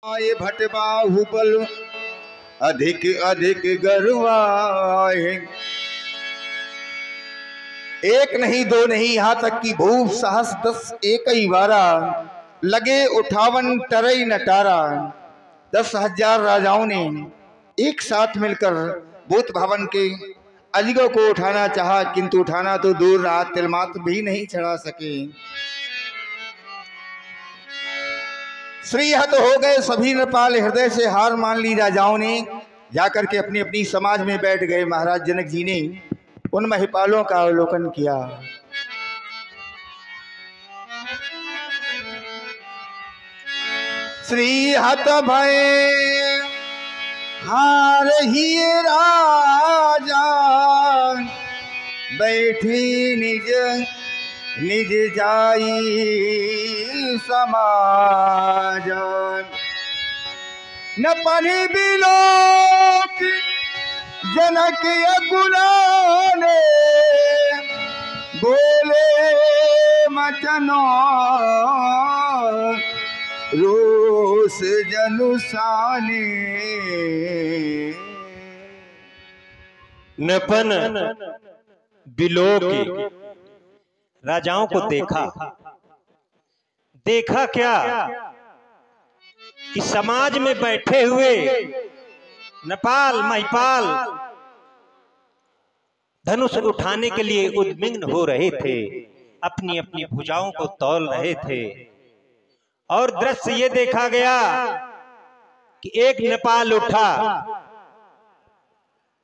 आए भट बाहुबल अधिक अधिक गरवाए। एक नहीं दो नहीं यहाँ तक कि भूप सहस 10 एक ही बारा लगे 58 टरई नटारा। 10,000 राजाओं ने एक साथ मिलकर भूत भवन के अजगर को उठाना चाहा, किंतु उठाना तो दूर रहा, तिलमात्र भी नहीं चढ़ा सके। श्रीहत हो गए सभी नृपाल, हृदय से हार मान ली राजाओं ने। जाकर के अपनी अपनी समाज में बैठ गए। महाराज जनक जी ने उन महिपालों का अवलोकन किया। श्रीहत भय हार ही राजा, बैठी निज निज जाई समाज। न पनी बिलोक जनक अगुलाने, बोले मचनो रोष जनुसाने। नपन बिलोक राजाओं को देखा क्या कि समाज में बैठे हुए नपाल महिपाल धनुष उठाने के लिए उद्विग्न हो रहे थे, अपनी अपनी भुजाओं को तौल रहे थे। और दृश्य ये देखा गया कि एक नेपाल उठा,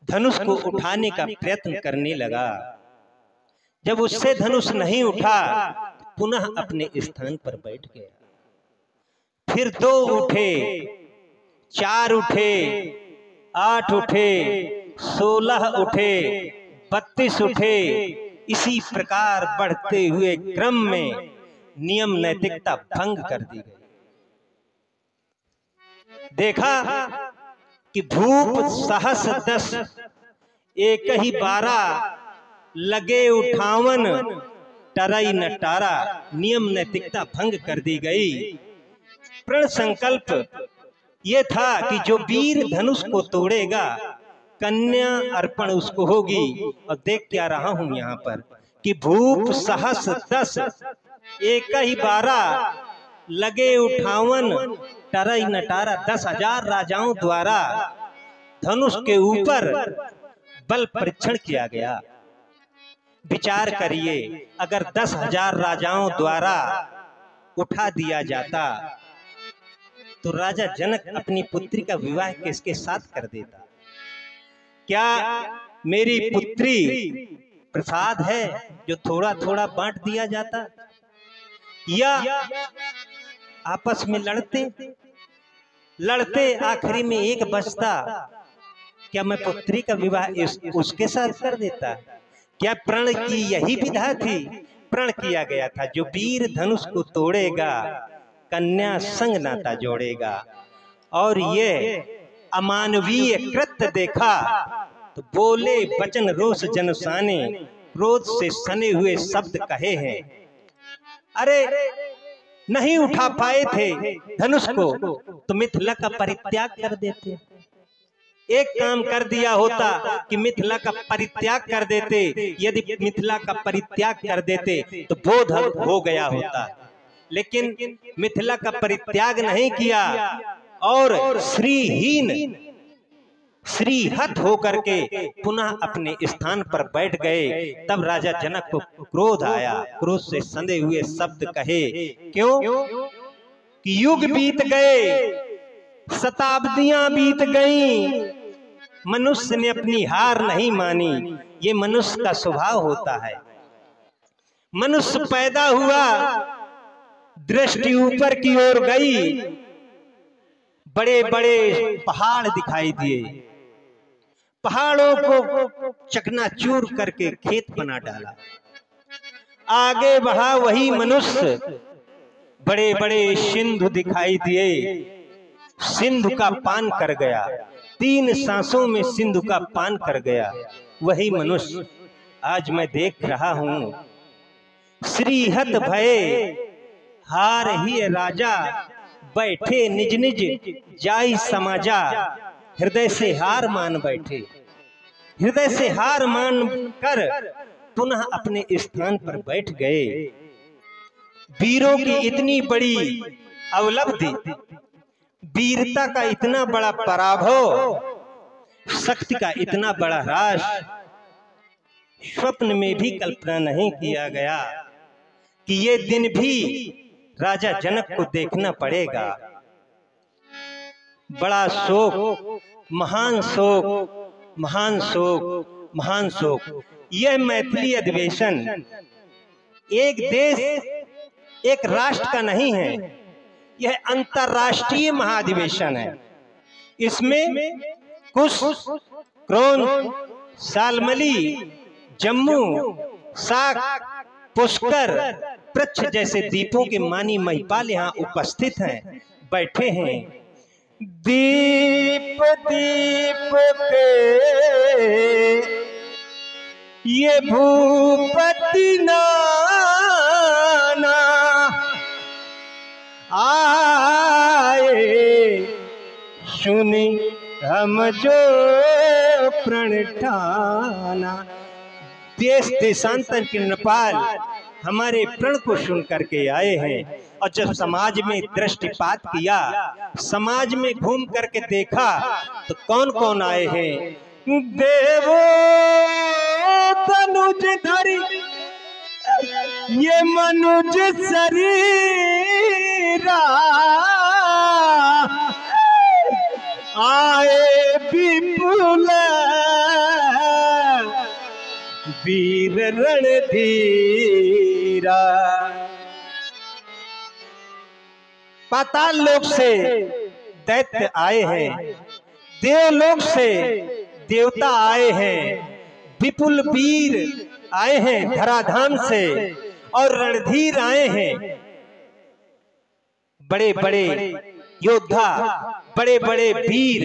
धनुष को उठाने का प्रयत्न करने लगा। जब उससे धनुष नहीं उठा, पुनः अपने स्थान पर बैठ गया। फिर 2 उठे, 4 उठे, 8 उठे, 16 उठे, 32 उठे। इसी प्रकार बढ़ते हुए क्रम में नियम नैतिकता भंग कर दी गई। देखा कि भूप सहस 10 एक ही बारा, लगे 58 टरई नटारा। नियम नैतिकता भंग कर दी गई। प्रण संकल्प ये था कि जो वीर धनुष को तोड़ेगा, कन्या अर्पण उसको होगी। और देख क्या रहा हूं यहाँ पर कि भूप सहस 10 एक ही बारा, लगे 58 टरई नटारा। 10,000 राजाओं द्वारा धनुष के ऊपर बल परीक्षण किया गया। विचार करिए, अगर 10,000 राजाओं द्वारा उठा दिया जाता तो राजा जनक अपनी पुत्री का विवाह किसके साथ कर देता? क्या मेरी पुत्री प्रसाद है जो थोड़ा थोड़ा बांट दिया जाता, या आपस में लड़ते आखिरी में एक बचता? क्या मैं पुत्री का विवाह उसके साथ कर देता? क्या प्रण की यही विधा थी? प्रण किया गया था, जो वीर धनुष को तोड़ेगा, कन्या संग नाता जोड़ेगा। और ये अमानवीय कृत्य देखा तो बोले वचन रोष जनसाने, क्रोध से सने हुए शब्द कहे हैं। अरे नहीं उठा पाए थे धनुष को तो मिथिला का परित्याग कर देते। एक काम कर दिया होता कि मिथिला का परित्याग कर देते। यदि मिथिला का परित्याग कर देते तो बोध हो गया होता, लेकिन मिथिला का परित्याग नहीं किया और श्रीहीन श्रीहत होकर के पुनः अपने स्थान पर बैठ गए। तब राजा जनक को क्रोध आया। क्रोध से संधे हुए शब्द कहे। क्यों? कि युग बीत गए, शताब्दियां बीत गईं, मनुष्य ने अपनी हार नहीं मानी। ये मनुष्य का स्वभाव होता है। मनुष्य पैदा हुआ, दृष्टि ऊपर की ओर गई, बड़े बड़े पहाड़ दिखाई दिए। पहाड़ों को चकनाचूर करके खेत बना डाला। आगे बढ़ा वही मनुष्य, बड़े बड़े सिंधु दिखाई दिए, सिंधु का पान कर गया। 3 सांसों में सिंधु का पान कर गया वही मनुष्य। आज मैं देख रहा हूं श्रीहत भये हार ही राजा, बैठे निज निज जाई समाजा, हृदय से हार मान बैठे। हृदय से हार मान कर पुनः अपने स्थान पर बैठ गए। वीरों की इतनी बड़ी अवलब्धि, वीरता का इतना बड़ा पराभव, शक्ति का इतना बड़ा ह्रास स्वप्न में भी कल्पना नहीं किया गया कि ये दिन भी राजा जनक को देखना पड़ेगा। बड़ा शोक, महान शोक, महान शोक, महान शोक। यह मैथिली अधिवेशन एक देश एक राष्ट्र का नहीं है, यह अंतर्राष्ट्रीय महाधिवेशन है। इसमें कुश, क्रोन, शाल्मली, जम्मू, साक, पुष्कर, पृच्छ जैसे द्वीपों के मानी महिपाल यहाँ उपस्थित हैं, बैठे हैं। दीप दीप पे ये भूपति नाना आए, सुनी हम जो प्रण ठाना। देश देशांतर के नेपाल हमारे प्रण को सुन करके आए हैं। और जब समाज में दृष्टिपात किया, समाज में घूम करके देखा, तो कौन कौन आए हैं? देवो तनुज धरी ये मनुज शरीरा, आए विपुल वीर रणधीरा। पाताल लोक से दैत्य आए हैं, देवलोक से देवता आए हैं, विपुल वीर आए हैं धराधाम से, और रणधीर आए हैं। बड़े बड़े योद्धा, बड़े बड़े वीर,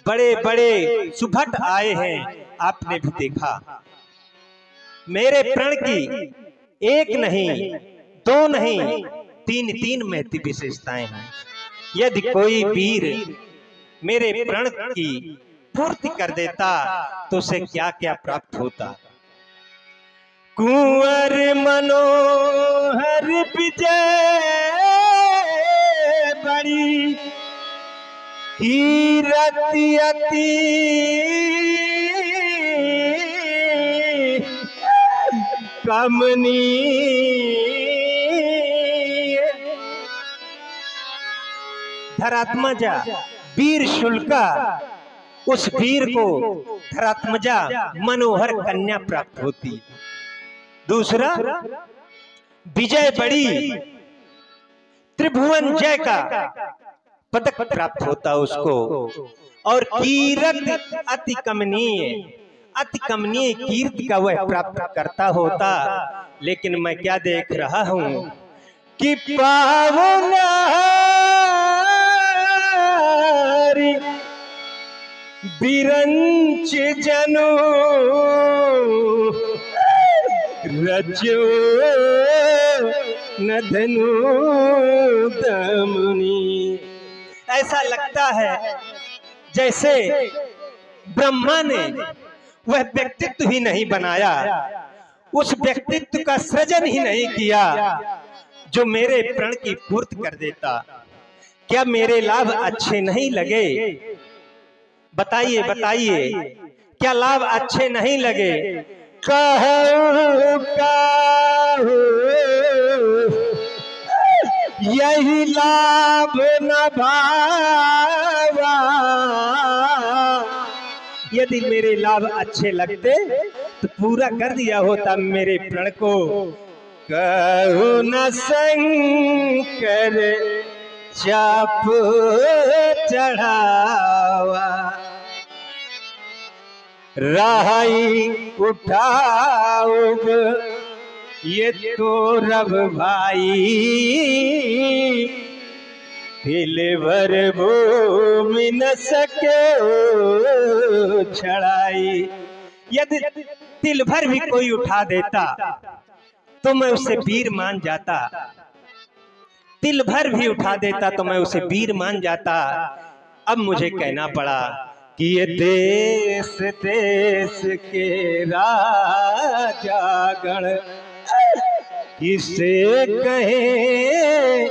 बड़े बड़े सुभट आए हैं। आपने भी देखा। मेरे प्रण की एक नहीं, दो नहीं, तीन तीन महती विशेषताएं हैं। यदि कोई वीर मेरे प्रण की पूर्ति कर देता तो उसे क्या क्या प्राप्त होता। कुंवर मनोहर विजय बड़ी कीरति अति कमनीय। धरात्मजा वीर शुल्का, उस वीर को धरात्मजा मनोहर कन्या प्राप्त होती। दूसरा, विजय बड़ी त्रिभुवन जय का पदक प्राप्त होता उसको। और कीरत अति कमनीय, अति कमनीय कीर्ति का वह प्राप्त करता होता। लेकिन मैं क्या देख रहा हूं कि पावनारी बिरंच जनो रचो न धनु दमनी। ऐसा लगता है जैसे ब्रह्मा ने वह व्यक्तित्व ही नहीं बनाया, उस व्यक्तित्व का सृजन ही नहीं किया जो मेरे प्रण की पूर्ति कर देता। क्या मेरे लाभ अच्छे नहीं लगे? बताइए बताइए, क्या लाभ अच्छे नहीं लगे? कहूं कहूं यही लाभ न भावा। यदि मेरे लाभ अच्छे लगते तो पूरा कर दिया होता मेरे प्रण को। कहूं न शंकर चाप चढ़ावा, राही उठाओग ये तो रब भाई, दिल भर भूमि न सके छड़ाई। यदि दिल भर भी कोई उठा देता तो मैं उसे वीर मान जाता। तिल भर भी उठा देता तो मैं उसे वीर मान जाता। अब मुझे कहना पड़ा कि ये देश देश के राजागण किसे कहे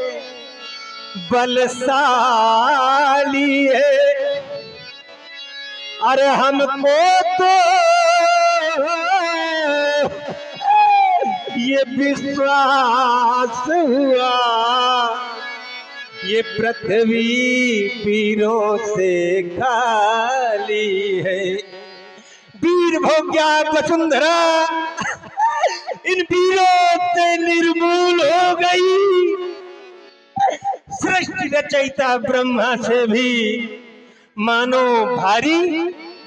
बलशाली है। अरे हमको तो ये विश्वास हुआ ये पृथ्वी वीरों से खाली है। वीर भोग्या वसुंधरा इन वीरों से निर्मूल हो गई। सृष्टि रचयिता ब्रह्मा से भी मानो भारी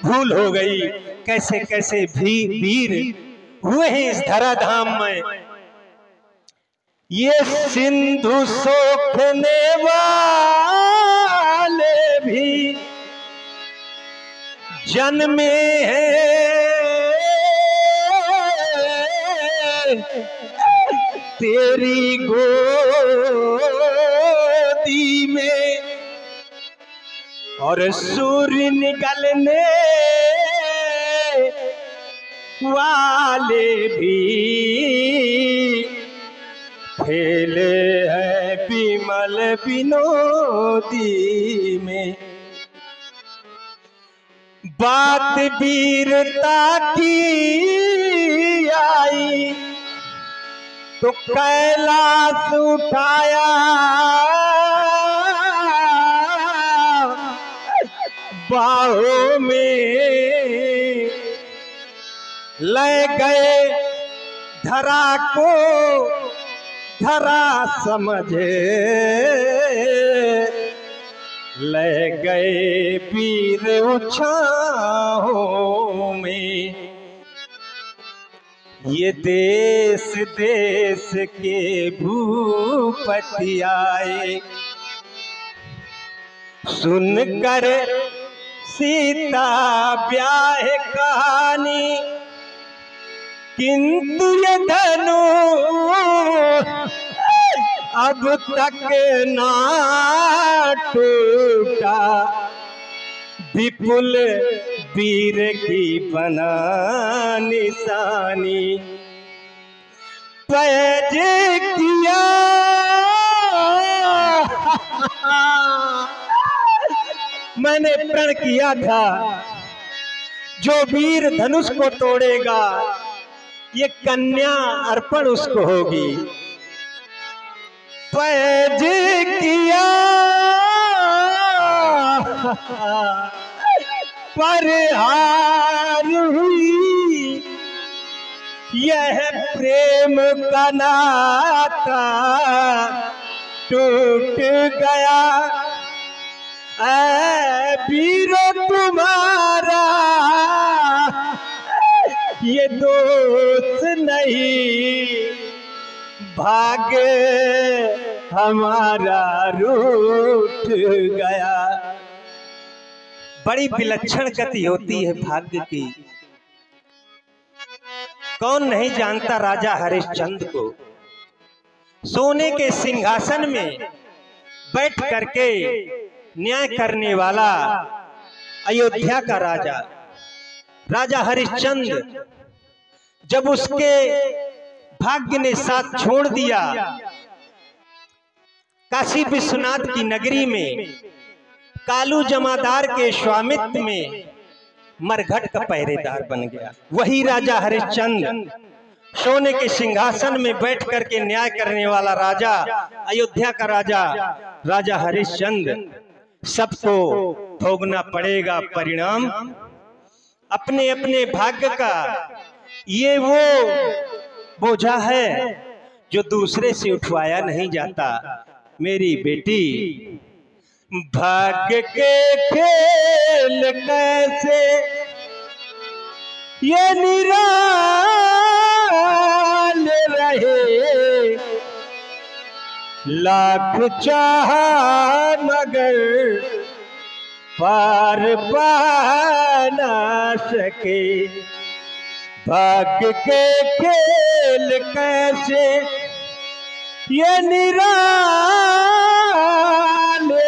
भूल हो गई। कैसे कैसे वीर हुए हैं इस धराधाम में। ये सिंधु सोखने वाले भी जन्मे हैं तेरी गोदी में। और सूर्य निकलने वाले भी खेले हैं विमल विनोदी में। बात वीरता की आई तो कैलाश उठाया। बाहों में ले गए धरा को धरा समझे। ले गए वीर उछाहों में। ये देश देश के भूपति आए सुनकर सीता ब्याह कहानी। किंतु ये धनु अब तक ना टूटा। विपुल वीर की बना निशानी। पैज किया मैंने प्रण किया था जो वीर धनुष को तोड़ेगा ये कन्या अर्पण उसको होगी। पैज किया पर हार हुई यह प्रेम का नाता टूट गया। वीरो तुम्हारा ये दोस्त नहीं भाग्य हमारा रूठ गया। बड़ी विलक्षण गति होती है भाग्य की। कौन नहीं जानता राजा हरिश्चंद्र को। सोने के सिंहासन में बैठ करके न्याय करने वाला अयोध्या का राजा राजा हरिश्चंद्र जब उसके भाग्य ने साथ छोड़ दिया काशी विश्वनाथ की नगरी में कालू जमादार के स्वामित्व में मरघट का पहरेदार बन गया। वही राजा हरिश्चंद्र सोने के सिंहासन में बैठ करके न्याय करने वाला राजा अयोध्या का राजा राजा हरिश्चंद्र सबको भोगना पड़ेगा परिणाम अपने अपने भाग्य का। ये वो बोझा है जो दूसरे से उठवाया नहीं जाता। मेरी बेटी भाग्य के खेल कैसे ये निराल रहे, लाख चाहा मगर पार पा ना सके। भाग्य के खेल कैसे ये निराले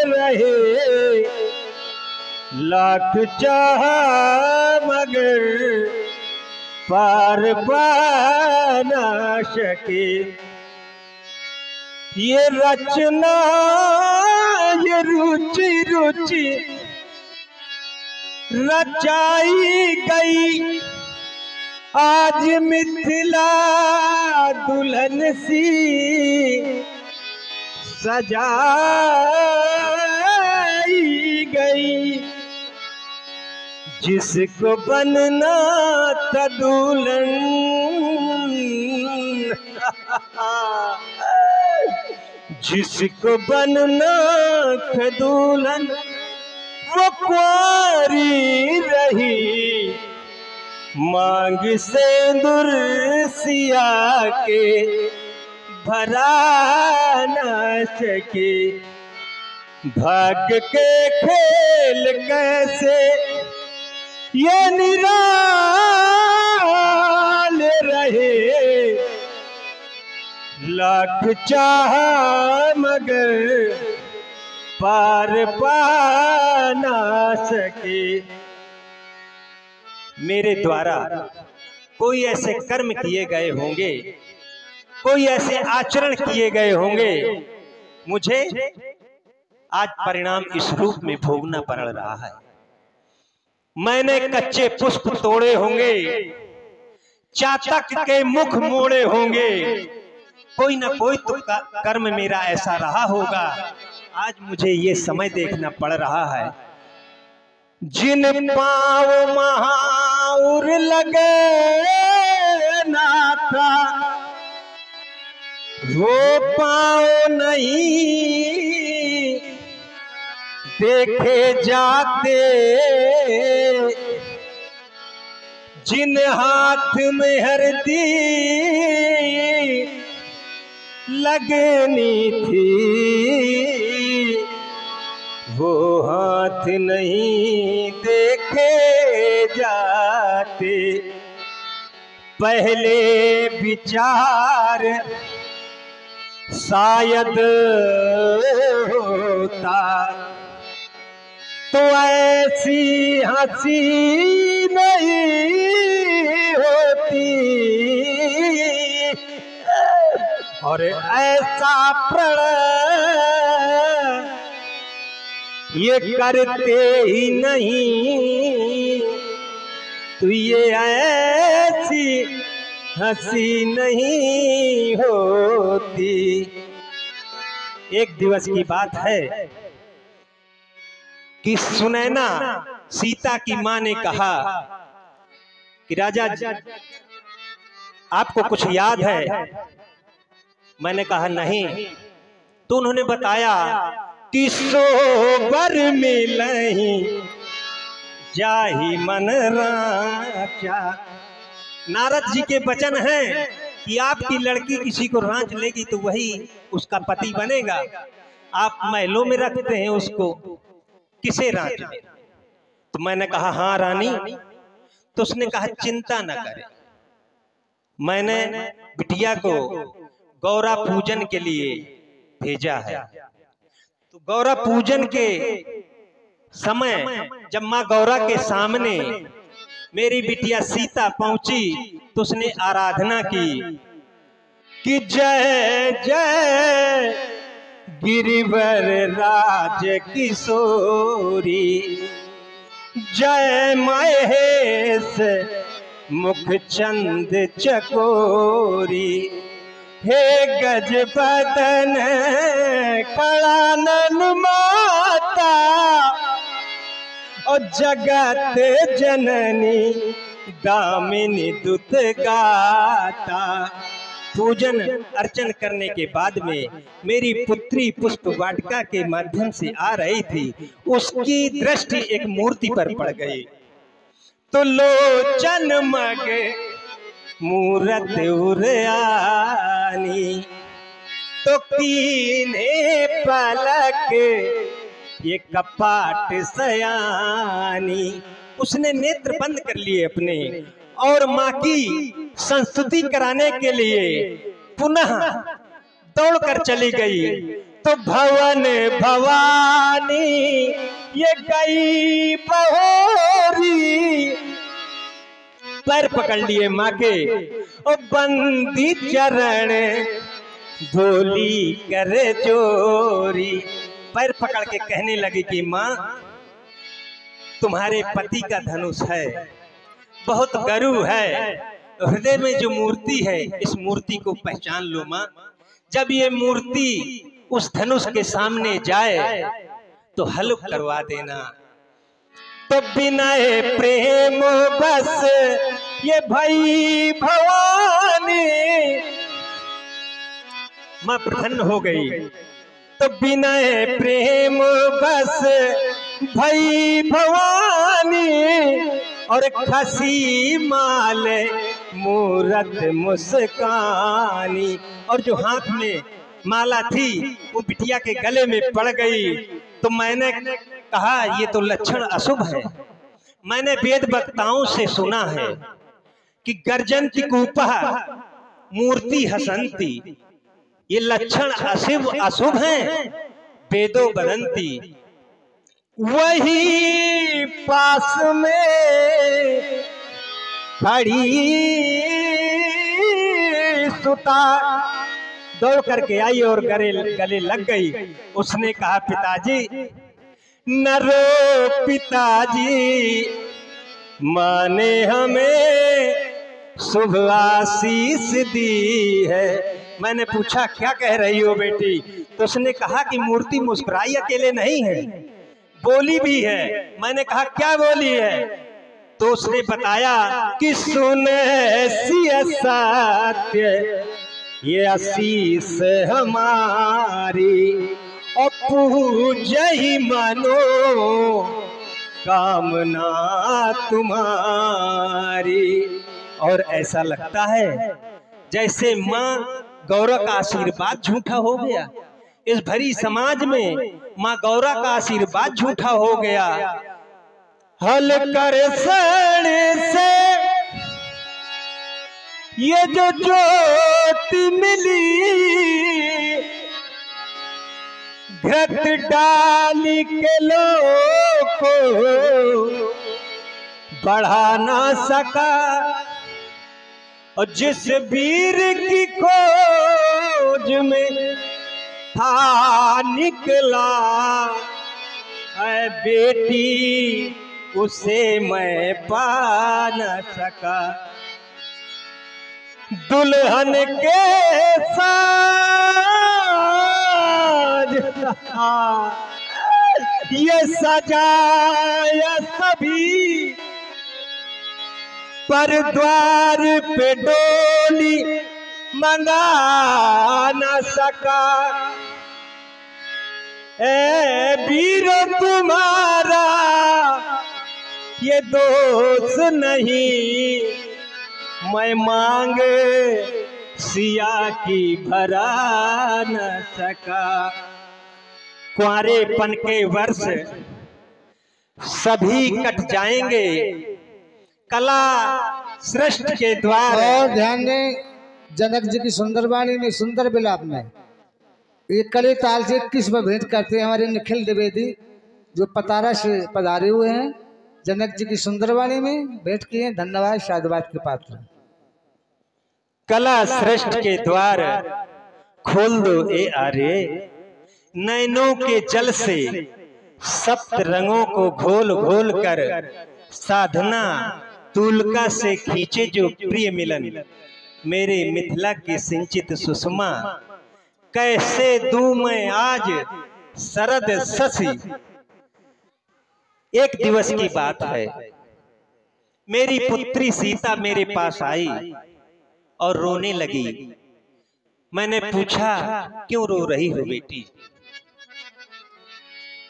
रहे लाख चाह मगर पार पा ना सके। ये रचना ये रुचि रुचि रचाई गई आज मिथिला दुल्हन सी सजाई गई। जिसको बनना था दुल्हन जिसको बनना था दुल्हन वो कुंवारी रही मांग सिंदूर सिया के भरा न सके। भाग्य के खेल कैसे ये निराले रहे लाख चाह मगर पार पा ना सके। मेरे द्वारा कोई ऐसे कर्म किए गए होंगे, कोई ऐसे आचरण किए गए होंगे, मुझे आज परिणाम इस रूप में भोगना पड़ रहा है। मैंने कच्चे पुष्प तोड़े होंगे, चातक के मुख मोड़े होंगे, कोई ना कोई तो कर्म मेरा ऐसा रहा होगा। आज मुझे ये समय देखना पड़ रहा है। जिन पाँव महाउर लगे ना था वो पाँव नहीं देखे जाते। जिन हाथ में हरदी लगनी थी वो हाथ नहीं देखे जाते। पहले विचार शायद होता तो ऐसी हंसी नहीं होती और ऐसा प्रण ये करते ही नहीं तो ये ऐसी हंसी नहीं होती। एक दिवस की बात है कि सुनैना सीता की मां ने कहा कि राजा आपको कुछ याद है? मैंने कहा नहीं। तो उन्होंने बताया कि सोबर मिलहि जाहि मन राचा। नारद जी के वचन हैं कि आपकी लड़की किसी को रांच लेगी तो वही उसका पति बनेगा। आप महलों में रखते हैं उसको, किसे रांच में? तो मैंने कहा हाँ रानी। तो उसने कहा चिंता न करे, मैंने बिटिया को गौरा पूजन के लिए भेजा है। तो गौरा पूजन के समय जब माँ गौरा के सामने मेरी बिटिया सीता पहुंची तो उसने आराधना की कि जय जय गिरिवर राज किशोरी, जय महेश मुख चंद चकोरी, हे गज बदन कड़ानन माता और जगत जननी दामिनी दुत गाता। पूजन अर्चन करने के बाद में मेरी पुत्री पुष्प वाटिका के माध्यम से आ रही थी, उसकी दृष्टि एक मूर्ति पर पड़ गई। तो लोचन मग मूरत उरयानी, तो कीने पलक ये कपाट सयानी। उसने नेत्र बंद कर लिए अपने और माँ की संस्तुति कराने के लिए पुनः दौड़कर चली गई तो भवन भवानी ये गई बहोरी, पैर पकड़ लिए माँ के और बंदी चरण भोली करे जोरी। पैर पकड़ के कहने लगी कि माँ तुम्हारे पति का धनुष है, बहुत गरु है, हृदय में जो मूर्ति है इस मूर्ति को पहचान लो माँ। जब ये मूर्ति उस धनुष के सामने जाए तो हल्फ करवा देना। तो विनय प्रेम बस ये भई भवानी, मां प्रसन्न हो गई। तो विनय प्रेम बस भई भवानी और खसी माल मूरत मुस्कानी, और जो हाथ में माला थी वो बिटिया के गले में पड़ गई। तो मैंने कहा ये तो लक्षण अशुभ है। मैंने वेद वक्ताओं से सुना है कि गर्जंती कूपा मूर्ति हसंती, ये लक्षण अशुभ हैं, वेदो बदंती। वही पास में खड़ी सुता दौड़ करके आई और गले लग गई। उसने कहा पिताजी न रो पिताजी, माँ ने हमें शुभ आशीष दी है। मैंने पूछा क्या कह रही हो बेटी? तो उसने कहा कि मूर्ति मुस्कुराई अकेले नहीं है, बोली भी है। मैंने कहा क्या बोली है? तो उसने बताया कि सुन सत्य ये आशीष हमारी और पूजहि मनो कामना तुम्हारी। और ऐसा लगता है जैसे माँ गौरा का आशीर्वाद झूठा हो गया। इस भरी समाज में माँ गौरा का आशीर्वाद झूठा हो गया। हल कर सण से ये जो ज्योति मिली, घृत डाली के लोग को बढ़ा ना सका, और जिस वीर की खोज में था निकला है बेटी, उसे मैं पा न सका। दुल्हन के साज ये सजाया सभी, पर द्वार पे डोली मंगा न सका। ए वीरो तुम्हारा ये दोष नहीं, मैं मांग सिया की भरा न सका। कुंवारेपन के वर्ष सभी कट जाएंगे, कला श्रेष्ठ के द्वार। और ध्यान दें, जनक जी की सुंदर वाणी में, सुंदर विलाप में ये कड़े ताल से 21 में भेंट करते हैं हमारे निखिल द्विवेदी जो पतारा से पधारे हुए हैं। जनक जी की सुंदर वाणी में भेंट किए। धन्यवाद, साधुवाद के पात्र। कला श्रेष्ठ के द्वार खोल दो ए आर्य, नैनों के जल से सप्त रंगों को घोल घोल कर साधना तुलका से खींचे जो प्रिय मिलन। मेरे मिथिला की सिंचित सुषमा, कैसे दूं मैं आज शरद शशि। एक दिवस की बात है, मेरी पुत्री सीता मेरे पास आई और रोने लगी। मैंने पूछा क्यों रो रही हो बेटी?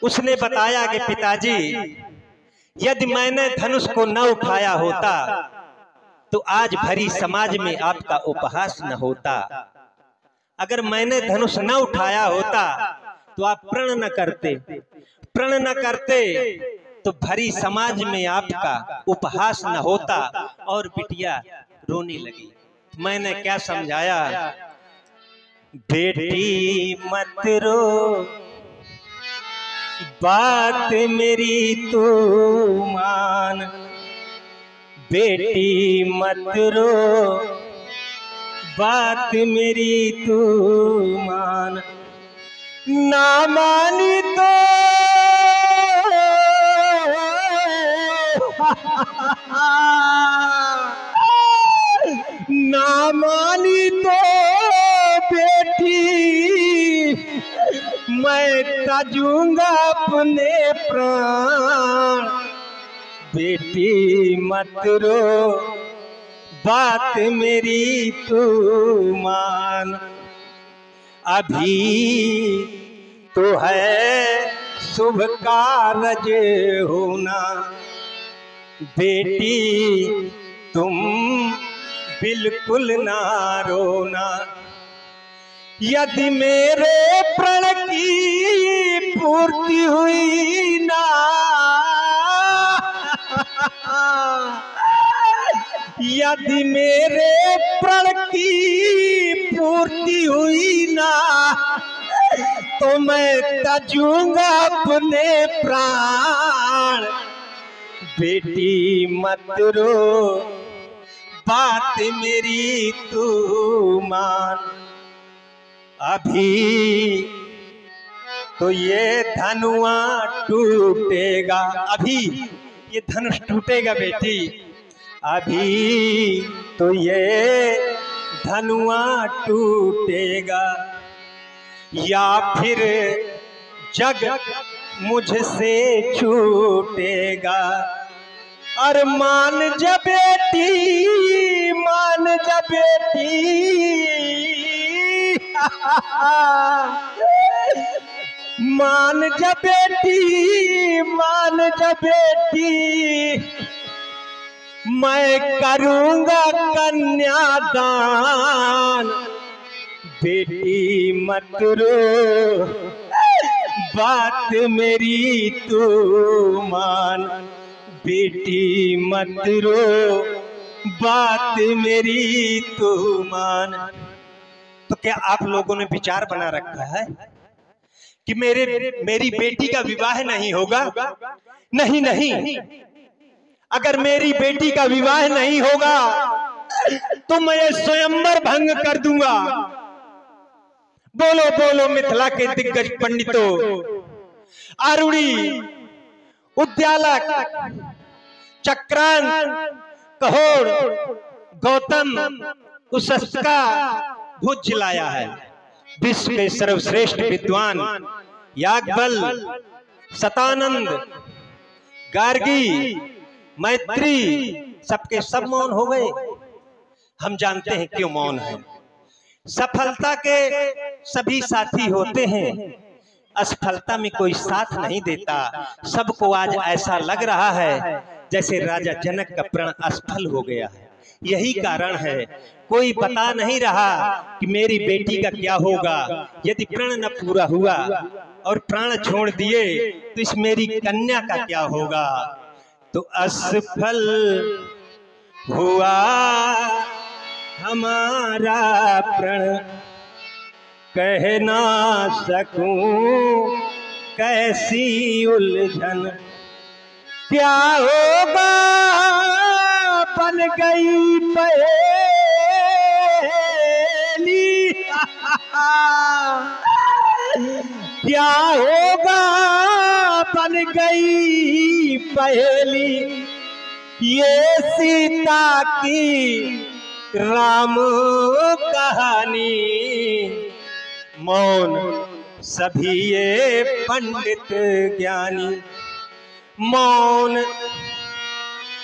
उसने बताया कि पिताजी यदि मैंने धनुष को न उठाया होता तो आज भरी समाज में आपका उपहास न होता। अगर मैंने धनुष न उठाया होता तो आप प्रण न करते, प्रण न करते तो भरी समाज में आपका उपहास न होता। और बिटिया रोने लगी। मैंने क्या समझाया? बेटी मत रो, बात मेरी तू मान। बेटी मत रो, बात मेरी तू मान। ना मानी तो ना मानी तो बेटी मैं तजूंगा अपने प्राण। बेटी मत रो, बात मेरी तू मान। अभी तो है शुभ कारज होना, बेटी तुम बिल्कुल ना रोना। यदि मेरे प्रण की पूर्ति हुई ना, यदि मेरे प्रण की पूर्ति हुई ना, तो मैं तजूंगा अपने प्राण। बेटी मत रो, बात मेरी तू मान। अभी तो ये धनुआ टूटेगा, अभी ये धनुष टूटेगा बेटी। अभी तो ये धनुआ टूटेगा, या फिर जग मुझसे छूटेगा। और मान जा बेटी, मान जा बेटी, मान जा बेटी, मान जा बेटी। मैं करूंगा कन्यादान। बेटी मत रो, बात मेरी तू मान। बेटी मत रो, बात मेरी तू मान। तो क्या आप लोगों ने विचार बना रखा है कि मेरी बेटी का विवाह नहीं होगा? नहीं नहीं, अगर मेरी बेटी का विवाह नहीं होगा तो मैं स्वयंवर भंग कर दूंगा। बोलो बोलो मिथिला के दिग्गज पंडितों, आरुणी, उद्यालक, चक्रांत, कहोड़, गौतम, उषस्का भुज लाया है। विश्व के सर्वश्रेष्ठ विद्वान याज्ञवल, शतानंद, गार्गी, मैत्री, सबके सब मौन हो गए। हम जानते हैं क्यों मौन है। सफलता के सभी साथी होते हैं, असफलता में कोई साथ नहीं देता। सबको आज ऐसा लग रहा है जैसे राजा जनक का प्रण असफल हो गया है। यही कारण है कोई बता नहीं रहा कि मेरी बेटी का क्या होगा यदि प्रण न पूरा हुआ और प्राण छोड़ दिए तो इस मेरी कन्या का क्या होगा। तो असफल हुआ हमारा प्रण, कह ना सकूं कैसी उलझन। क्या होगा बन गई पहेली, क्या होगा बन गई पहेली। ये सीता की राम कहानी, मौन सभी ये पंडित ज्ञानी, मौन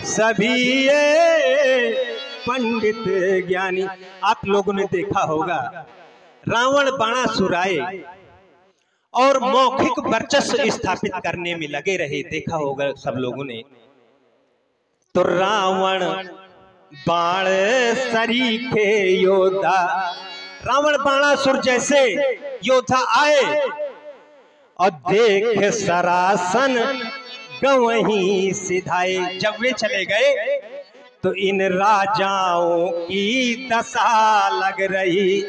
सभी ये पंडित ज्ञानी। आप लोगों ने देखा होगा रावण बाणासुर आए और मौखिक वर्चस्व स्थापित करने में लगे रहे, देखा होगा सब लोगों ने। तो रावण बाण सरीखे योद्धा, रावण बाणासुर जैसे योद्धा आए और देख सरासन गवहीं सिधाए। जब वे चले गए तो इन राजाओं की दशा लग रही।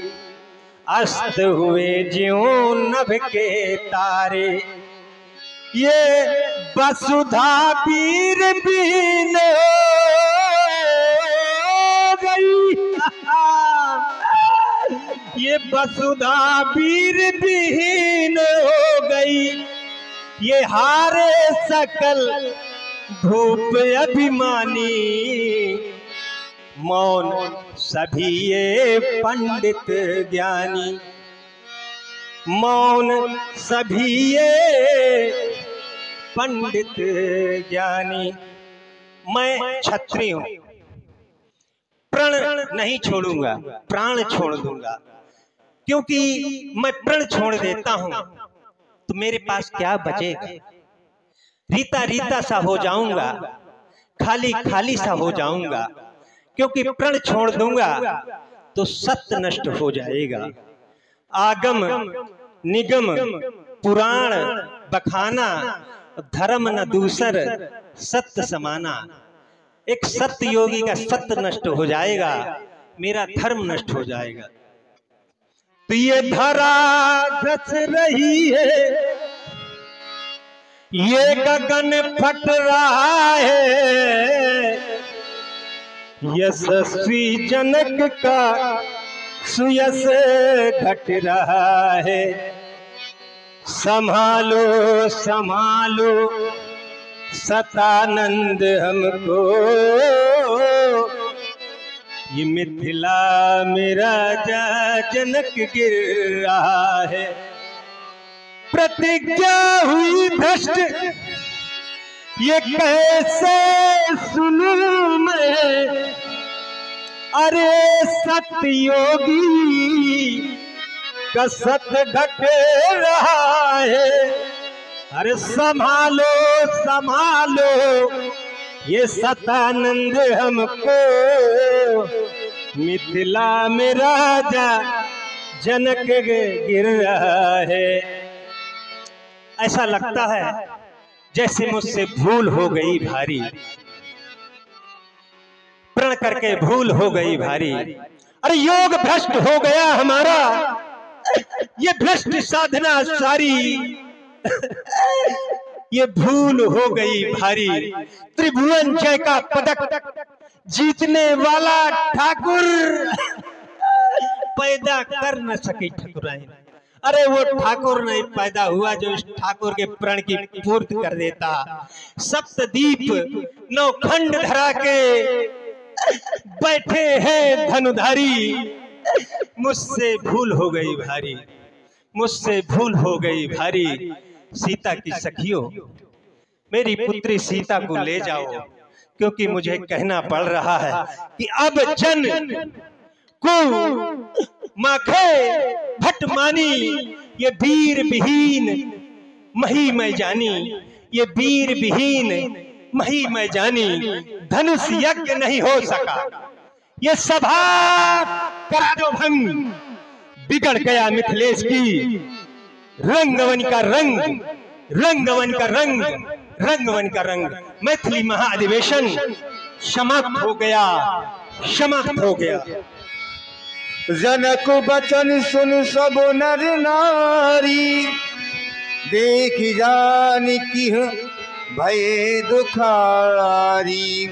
अस्त हुए ज्यों नभ के तारे। ये वसुधा वीर बीन हो गई, ये वसुधा वीर विहीन हो गई। ये हारे सकल धूप अभिमानी, मौन सभी ये पंडित ज्ञानी। मौन सभी ये पंडित ज्ञानी। मैं क्षत्रिय हूं, प्रण नहीं छोड़ूंगा, प्राण छोड़ दूंगा, क्योंकि मैं प्रण छोड़ देता हूं तो मेरे पास क्या बचेगा। रीता रीता सा हो जाऊंगा, खाली खाली सा हो जाऊंगा, क्योंकि प्रण छोड़ दूंगा तो सत्य नष्ट हो जाएगा। आगम निगम पुराण बखाना, धर्म न दूसर सत्य समाना। एक सत्य योगी का सत्य नष्ट हो जाएगा, मेरा धर्म नष्ट हो जाएगा। तो ये धरा धस रही है, ये गगन फट रहा है। यशस्वी जनक का सुयश घट रहा है। संभालो संभालो सतानंद हमको, ये मिथिला में राजा जनक गिर रहा है। प्रतिज्ञा हुई भ्रष्ट, ये कैसे सुनूं मैं। अरे सत्य योगी का सत्य घट रहा है। अरे संभालो संभालो ये सतानंद हमको, मिथिला में राजा जनक गिर रहा है। ऐसा लगता है जैसे मुझसे भूल हो गई भारी, प्रण करके भूल हो गई भारी। अरे योग भ्रष्ट हो गया हमारा, ये भ्रष्ट साधना सारी, ये भूल हो गई भारी। त्रिभुवन जय का पदक जीतने वाला ठाकुर पैदा कर न सके ठकुराइन। अरे वो ठाकुर नहीं पैदा हुआ जो इस ठाकुर के प्रण की पूर्ति कर देता। सप्तदीप नौखंड धरा के बैठे हैं धनुधारी। मुझसे भूल हो गई भारी, मुझसे भूल हो गई भारी। सीता की सखियों, मेरी पुत्री सीता को ले जाओ, क्योंकि मुझे कहना पड़ रहा है कि अब जन को माखे भट मानी। ये वीर विहीन मही मैं जानी, ये वीर विहीन मही मैं जानी। धनुष यज्ञ नहीं हो सका, ये सभा करा दो भंग। बिगड़ गया मिथिलेश की रंगवन का रंग, रंगवन का रंग, रंगवन का रंग। मैथिली महाअधिवेशन समाप्त हो गया, समाप्त हो गया। जनक बचन सुन सब नर नारी, देख जान की भय दुखारी।